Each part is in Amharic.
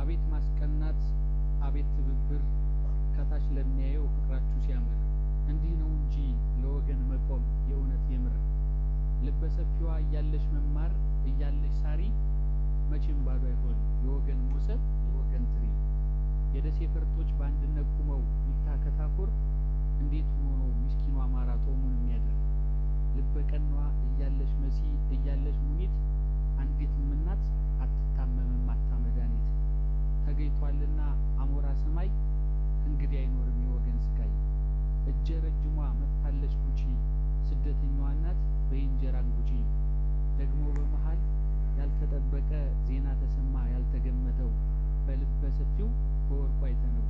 አቤት ማስቀናት አቤት ትብብር ከታች ለሚያየው ፍቅራችሁ ሲያምር እንዲህ ነው እንጂ ለወገን መቆም የእውነት የምር ልበሰፊዋ እያለሽ መማር እያለሽ ሳሪ መቼም ባዶ አይሆን የወገን ሞሰብ የወገን ትሪ የደሴ ፈርጦች በአንድነት ቁመው ቢታ ከታኮር እንዴት ሆኖ ምስኪኗ አማራ ጦሙን የሚያድር ልበቀናዋ እያለሽ መሲ እያለሽ ሙኒት አንዲትም እናት አትታመምም አታመዳኒት ተገይቷልና አሞራ ሰማይ እንግዲህ አይኖርም የወገን ስቃይ እጀ ረጅሟ መጥታለች ጉቺ ስደተኛዋ እናት በእንጀራ ጉቺ ደግሞ በመሃል ያልተጠበቀ ዜና ተሰማ ያልተገመተው በልበ ሰፊው በወርቁ አይተነው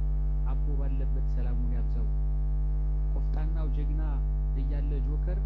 አቦ ባለበት ሰላሙን ያብዛው ቆፍጣናው ጀግና እያለ ጆከር